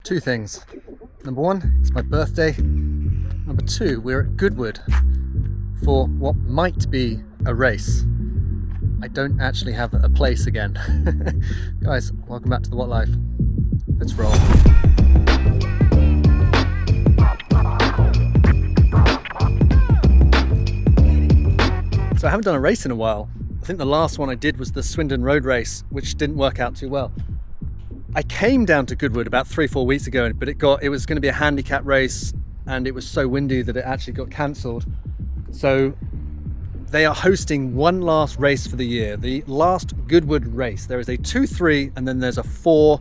Two things. Number one, it's my birthday. Number two, we're at Goodwood for what might be a race. I don't actually have a place again. Guys, welcome back to the What Life. Let's roll. So I haven't done a race in a while. I think the last one I did was the Swindon Road Race, which didn't work out too well. I came down to Goodwood about 3-4 weeks ago, but it was going to be a handicap race, and it was so windy that it actually got cancelled. So they are hosting one last race for the year, the last Goodwood race. There is a 2-3 and then there's a 4.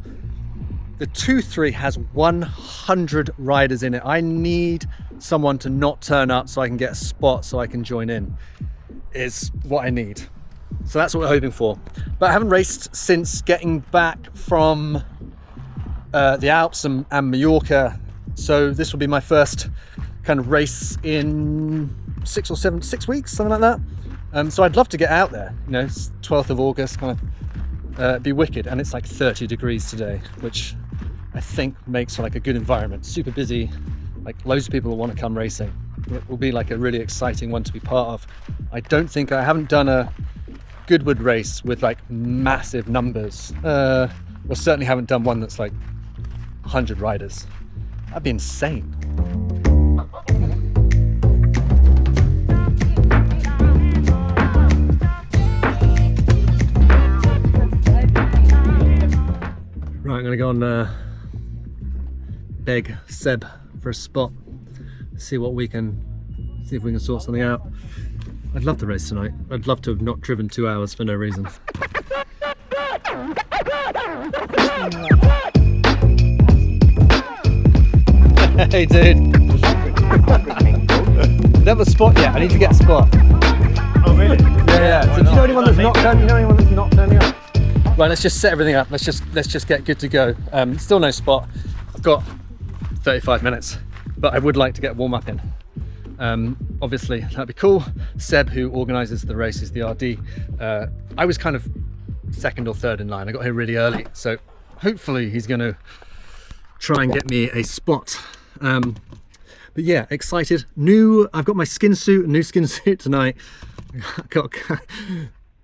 The 2-3 has 100 riders in it. I need someone to not turn up so I can get a spot so I can join in, is what I need. So that's what we're hoping for. But I haven't raced since getting back from the Alps and Mallorca. So this will be my first kind of race in 6 weeks, something like that. So I'd love to get out there, you know, it's 12th of August, kind of be wicked. And it's like 30 degrees today, which I think makes for like a good environment. Super busy, like loads of people will want to come racing. It will be like a really exciting one to be part of. I haven't done a Goodwood race with like massive numbers. Or certainly haven't done one that's like 100 riders. That'd be insane. Right, I'm gonna go and beg Seb for a spot. See if we can sort something out. I'd love to race tonight. I'd love to have not driven 2 hours for no reason. Hey dude. Never spot yet. I need to get a spot. Oh really? Yeah. So do you know anyone that's not turning up? Right, let's just set everything up. Let's just get good to go. Still no spot. I've got 35 minutes, but I would like to get warm up in. Obviously that'd be cool. Seb, who organises the race, is the RD. I was kind of second or third in line. I got here really early, so hopefully he's going to try and get me a spot. But yeah, excited. I've got my skin suit, a new skin suit tonight.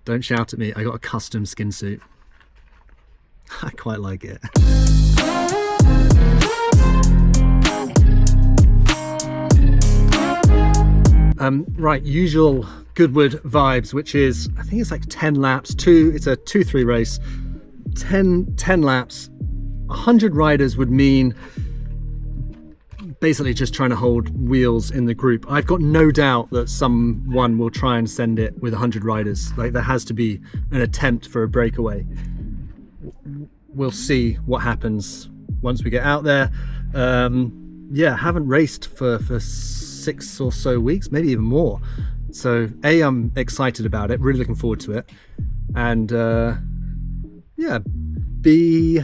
Don't shout at me. I got a custom skin suit. I quite like it. Right, usual Goodwood vibes, which is, I think it's like 10 laps, it's a 2-3 race, 10 laps, 100 riders would mean basically just trying to hold wheels in the group. I've got no doubt that someone will try and send it with 100 riders. Like, there has to be an attempt for a breakaway. We'll see what happens once we get out there. Yeah, haven't raced for 6 or so weeks, maybe even more. So I'm excited about it, really looking forward to it. And yeah, B,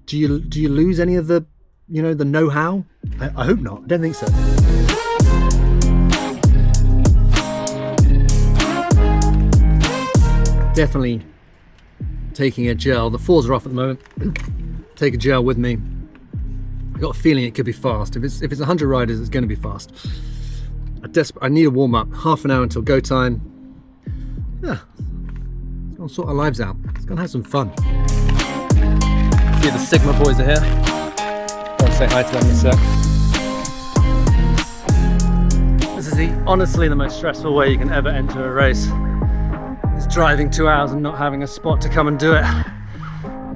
do you lose any of the, you know, the know-how? I hope not. I don't think so. Definitely taking a gel. The 4s are off at the moment. Take a gel with me. I've got a feeling it could be fast. If it's 100 riders, it's going to be fast. I need a warm-up. Half an hour until go time. Yeah, let's go and sort our lives out. Let's go and have some fun. See, the Sigma boys are here. Go and say hi to them in a sec. This is honestly the most stressful way you can ever enter a race. It's driving 2 hours and not having a spot to come and do it.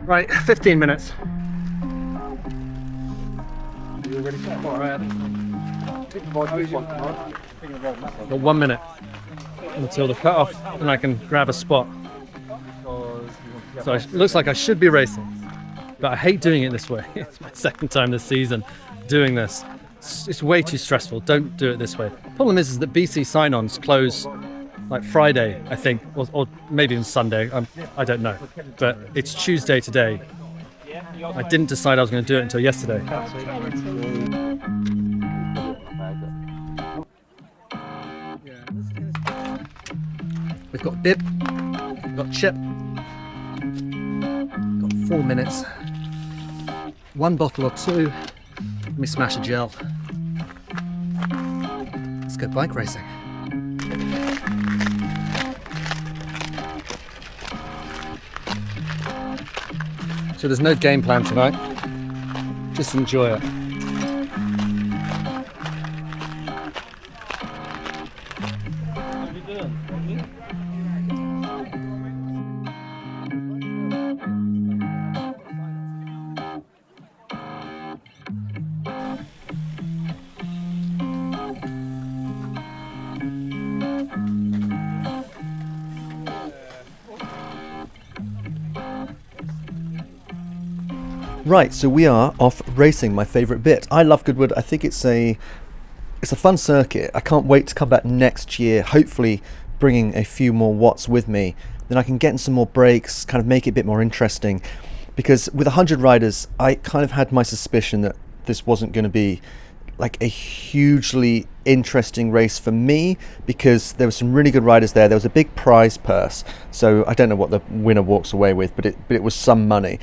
Right, 15 minutes. Got 1 minute until the cut-off and I can grab a spot. So it looks like I should be racing, but I hate doing it this way. It's my second time this season doing this. It's way too stressful. Don't do it this way. Problem is that BC sign-ons close like Friday, I think, or maybe even Sunday. I don't know, but it's Tuesday today. I didn't decide I was going to do it until yesterday. We've got Bib, we've got Chip, got 4 minutes. one bottle or two. Let me smash a gel. Let's go bike racing. So there's no game plan tonight, just enjoy it. Right, so we are off racing, my favourite bit. I love Goodwood. I think it's a fun circuit. I can't wait to come back next year, hopefully bringing a few more watts with me. Then I can get in some more breaks, kind of make it a bit more interesting. Because with 100 riders, I kind of had my suspicion that this wasn't going to be like a hugely interesting race for me, because there were some really good riders there. There was a big prize purse, so I don't know what the winner walks away with, but it was some money.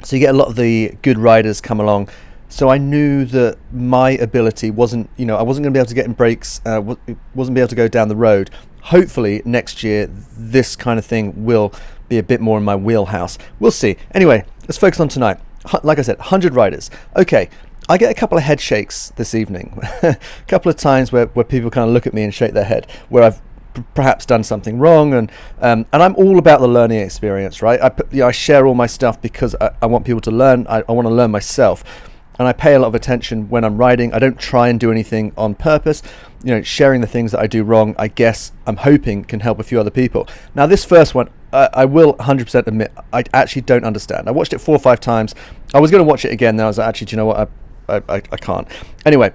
So you get a lot of the good riders come along. So I knew that my ability wasn't, I wasn't going to be able to get in breaks, wasn't be able to go down the road. Hopefully next year, this kind of thing will be a bit more in my wheelhouse. We'll see. Anyway, let's focus on tonight. Like I said, 100 riders. Okay, I get a couple of head shakes this evening. A couple of times where people kind of look at me and shake their head, where I've perhaps done something wrong, and I'm all about the learning experience, right? I share all my stuff because I want people to learn. I want to learn myself, and I pay a lot of attention when I'm riding. I don't try and do anything on purpose. Sharing the things that I do wrong, I guess I'm hoping can help a few other people. Now this first one, I will 100% admit I actually don't understand. I watched it 4 or 5 times. I was going to watch it again, then I was like, actually, do you know what, I can't. Anyway,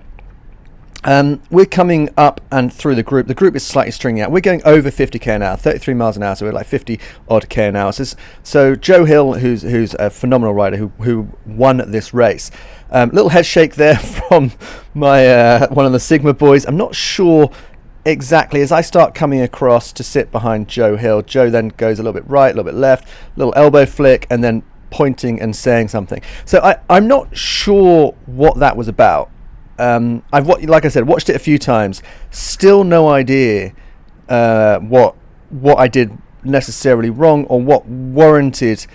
we're coming up and through the group. The group is slightly stringing out. We're going over 50k an hour, 33 miles an hour, so we're like 50 odd k an hour. So Joe Hill, who's a phenomenal rider who won this race. Little head shake there from my one of the Sigma boys. I'm not sure exactly. As I start coming across to sit behind Joe Hill, Joe then goes a little bit right, a little bit left, little elbow flick, and then pointing and saying something. So I'm not sure what that was about. Like I said, watched it a few times. Still no idea what I did necessarily wrong, or what warranted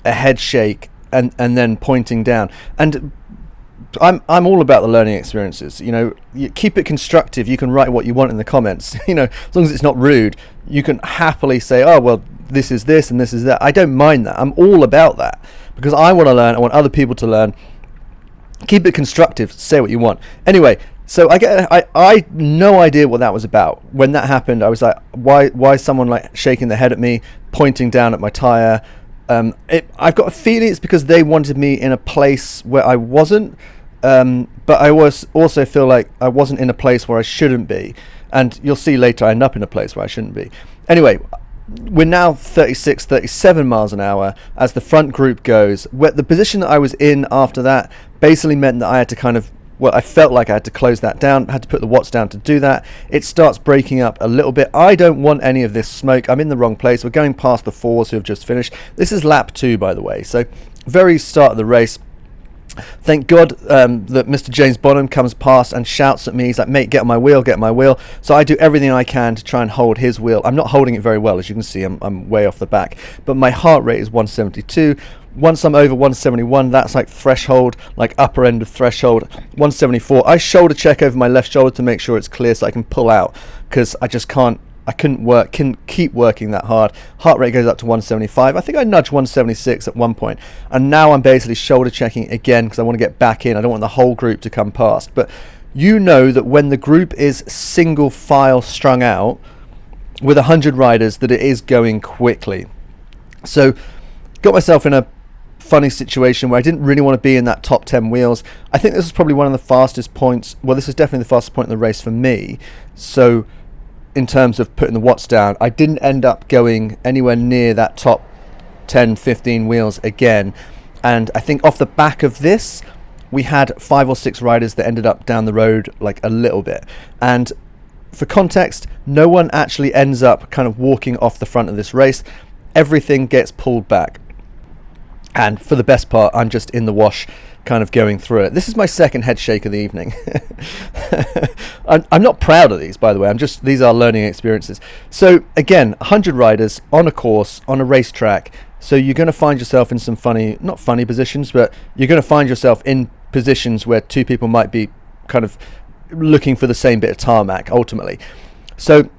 a head shake and then pointing down. And I'm all about the learning experiences. You keep it constructive. You can write what you want in the comments. As long as it's not rude, you can happily say, "Oh well, this is this and this is that." I don't mind that. I'm all about that because I want to learn. I want other people to learn. Keep it constructive. Say what you want. Anyway, so I no idea what that was about. When that happened, I was like, why is someone like shaking their head at me, pointing down at my tire? I've got a feeling it's because they wanted me in a place where I wasn't, but I also feel like I wasn't in a place where I shouldn't be. And you'll see later I end up in a place where I shouldn't be. Anyway, we're now 36, 37 miles an hour as the front group goes. The position that I was in after that basically meant that I had to I felt like I had to close that down, had to put the watts down to do that. It starts breaking up a little bit. I don't want any of this smoke. I'm in the wrong place. We're going past the 4s who have just finished. This is lap 2, by the way. So very start of the race. Thank God that Mr. James Bonham comes past and shouts at me. He's like, "Mate, get on my wheel, get on my wheel." So I do everything I can to try and hold his wheel. I'm not holding it very well, as you can see. I'm way off the back. But my heart rate is 172. Once I'm over 171, that's like threshold, like upper end of threshold. 174. I shoulder check over my left shoulder to make sure it's clear so I can pull out, because I couldn't keep working that hard. Heart rate goes up to 175. I think I nudged 176 at one point, and now I'm basically shoulder checking again because I want to get back in. I don't want the whole group to come past. But you know that when the group is single file strung out with 100 riders, that it is going quickly. So got myself in a funny situation where I didn't really want to be in that top 10 wheels. I think this is probably one of the fastest points. Well, this is definitely the fastest point in the race for me. So in terms of putting the watts down, I didn't end up going anywhere near that top 10, 15 wheels again. And I think off the back of this, we had 5 or 6 riders that ended up down the road like a little bit. And for context, no one actually ends up kind of walking off the front of this race. Everything gets pulled back. And for the best part, I'm just in the wash, kind of going through it. This is my second head shake of the evening. I'm not proud of these, by the way. These are learning experiences. So again, 100 riders on a course, on a racetrack. So you're going to find yourself in some not funny positions, but you're going to find yourself in positions where two people might be kind of looking for the same bit of tarmac ultimately. So,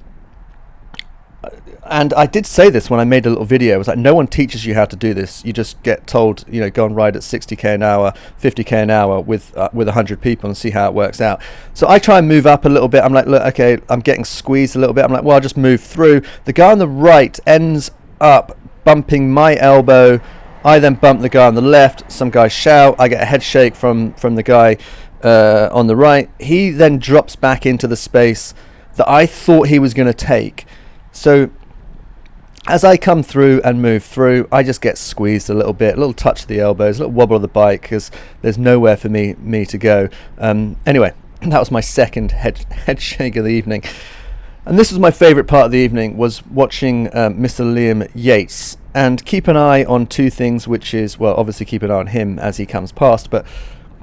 and I did say this when I made a little video. I was like, no one teaches you how to do this. You just get told, go and ride at 60k an hour, 50k an hour with 100 people and see how it works out. So I try and move up a little bit. I'm like, look, okay, I'm getting squeezed a little bit. I'm like, well, I'll just move through. The guy on the right ends up bumping my elbow. I then bump the guy on the left. Some guys shout. I get a head shake from the guy on the right. He then drops back into the space that I thought he was going to take. So as I come through and move through, I just get squeezed a little bit, a little touch of the elbows, a little wobble of the bike, because there's nowhere for me to go. Anyway, that was my second head shake of the evening. And this was my favourite part of the evening, was watching Mr. Liam Yates. And keep an eye on two things, which is, well, obviously keep an eye on him as he comes past, but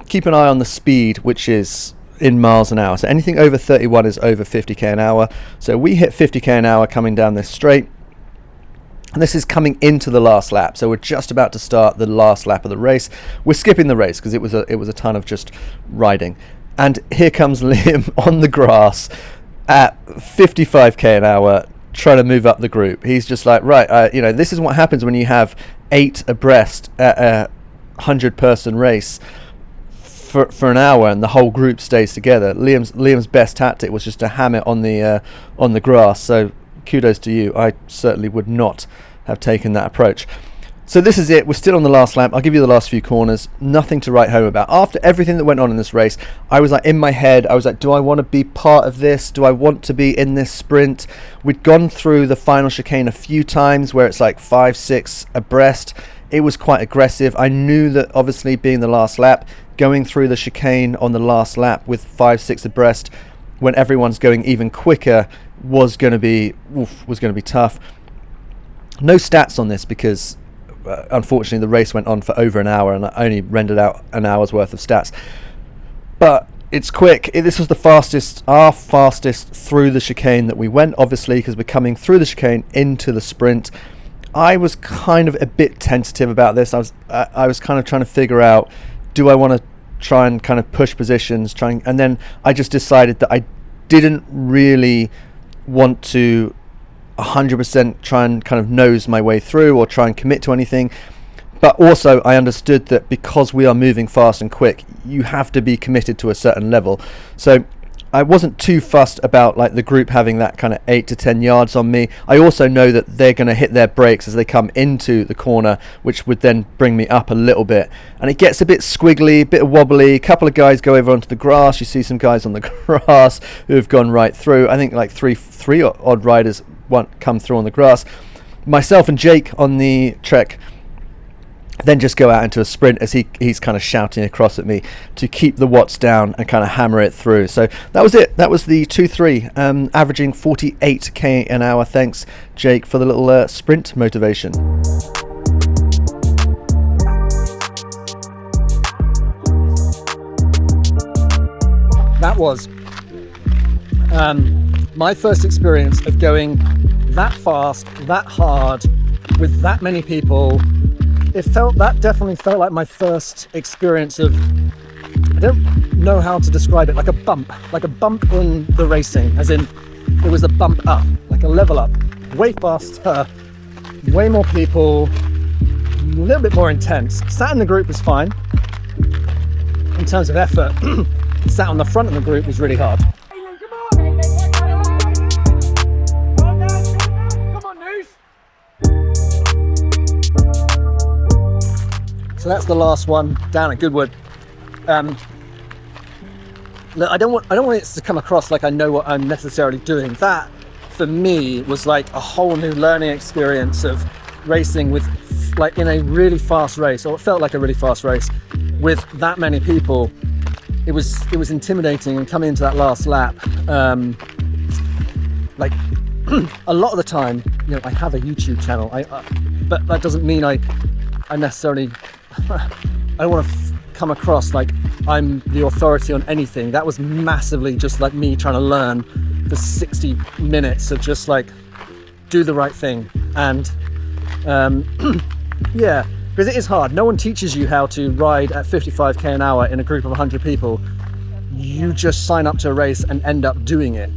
keep an eye on the speed, which is in miles an hour. So anything over 31 is over 50k an hour. So we hit 50k an hour coming down this straight. And this is coming into the last lap, so we're just about to start the last lap of the race. We're skipping the race because it was a ton of just riding. And here comes Liam on the grass at 55k an hour, trying to move up the group. He's just like, right, this is what happens when you have 8 abreast at a 100-person race for an hour, and the whole group stays together. Liam's best tactic was just to ham it on the grass. So kudos to you. I certainly would not have taken that approach. So this is it. We're still on the last lap. I'll give you the last few corners. Nothing to write home about. After everything that went on in this race, I was like, in my head, I was like, do I want to be part of this? Do I want to be in this sprint? We'd gone through the final chicane a few times where it's like 5-6 abreast. It was quite aggressive. I knew that obviously being the last lap, going through the chicane on the last lap with 5-6 abreast when everyone's going even quicker was going to be tough. No stats on this because unfortunately the race went on for over an hour and I only rendered out an hour's worth of stats. But it's quick. This was our fastest through the chicane that we went, obviously, because we're coming through the chicane into the sprint. I was kind of a bit tentative about this. I was kind of trying to figure out, do I want to try and kind of push positions, and then I just decided that I didn't really want to 100% try and kind of nose my way through or try and commit to anything. But also I understood that because we are moving fast and quick, you have to be committed to a certain level. So I wasn't too fussed about like the group having that kind of 8 to 10 yards on me. I also know that they're going to hit their brakes as they come into the corner, which would then bring me up a little bit. And it gets a bit squiggly, a bit wobbly. A couple of guys go over onto the grass. You see some guys on the grass who have gone right through. I think like three odd riders come through on the grass. Myself and Jake on the trek then just go out into a sprint as he's kind of shouting across at me to keep the watts down and kind of hammer it through. So that was it. That was the 2-3, averaging 48k an hour. Thanks, Jake, for the little sprint motivation. That was my first experience of going that fast, that hard, with that many people. That definitely felt like my first experience of, I don't know how to describe it, like a bump in the racing, as in it was a bump up, like a level up, way faster, way more people, a little bit more intense. Sat in the group was fine. In terms of effort, sat on the front of the group was really hard. So that's the last one down at Goodwood. Look, I don't want it to come across like I know what I'm necessarily doing. That, for me, was like a whole new learning experience of racing with, like, in a really fast race, or it felt like a really fast race with that many people. It was intimidating, and coming into that last lap, like a lot of the time, I have a YouTube channel, but that doesn't mean I I necessarily, I don't want to come across like I'm the authority on anything. That was massively just like me trying to learn for 60 minutes of just like do the right thing. And yeah, because it is hard. No one teaches you how to ride at 55k an hour in a group of 100 people. You just sign up to a race and end up doing it.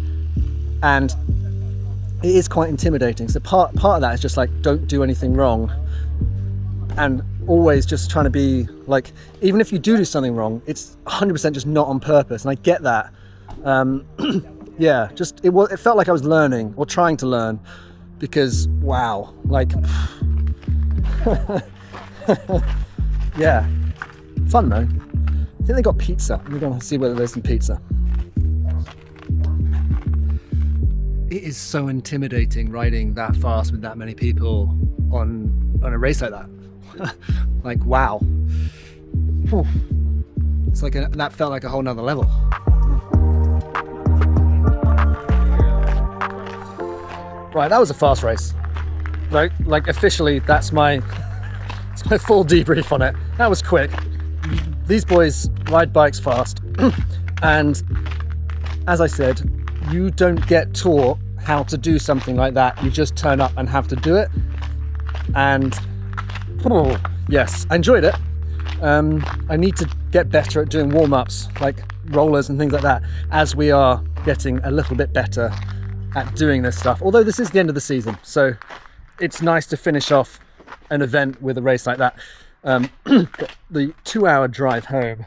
And it is quite intimidating. So part of that is just like, don't do anything wrong. And always just trying to be like, even if you do something wrong, it's 100% just not on purpose. And I get that. Yeah, just it felt like I was learning or trying to learn, because wow, like yeah, fun though. I think they got pizza. We're gonna see whether there's some pizza. It is so intimidating riding that fast with that many people on a race like that. Like wow. Whew. It's like that felt like a whole nother level. Right, that was a fast race. Like officially, it's my full debrief on it. That was quick. These boys ride bikes fast, and as I said, you don't get taught how to do something like that. You just turn up and have to do it. And oh, yes, I enjoyed it. I need to get better at doing warm-ups, like rollers and things like that, as we are getting a little bit better at doing this stuff. Although this is the end of the season, so it's nice to finish off an event with a race like that. The 2-hour drive home.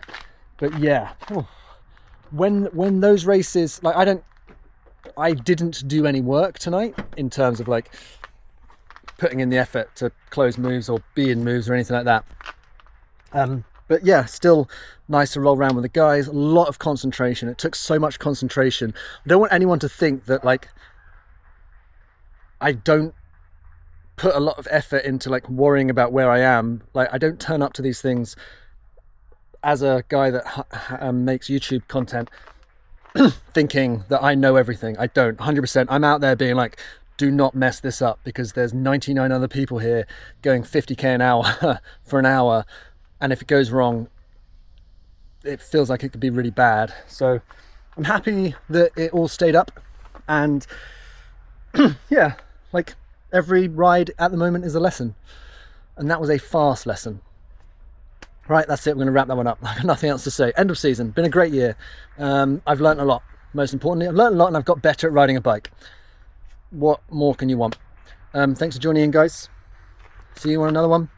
But yeah, when those races, like I didn't do any work tonight in terms of like putting in the effort to close moves or be in moves or anything like that. But yeah, still nice to roll around with the guys. A lot of concentration. It took so much concentration. I don't want anyone to think that like I don't put a lot of effort into like worrying about where I am. Like I don't turn up to these things as a guy that makes YouTube content thinking that I know everything. I don't. 100%. I'm out there being like, do not mess this up, because there's 99 other people here going 50k an hour for an hour, and if it goes wrong, it feels like it could be really bad. So I'm happy that it all stayed up, and yeah, like every ride at the moment is a lesson, and that was a fast lesson. Right, that's it. We're going to wrap that one up. I've got nothing else to say. End of season. Been a great year. I've learned a lot. Most importantly, I've learned a lot, and I've got better at riding a bike. What more can you want? Thanks for joining in, guys. See you on another one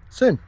soon.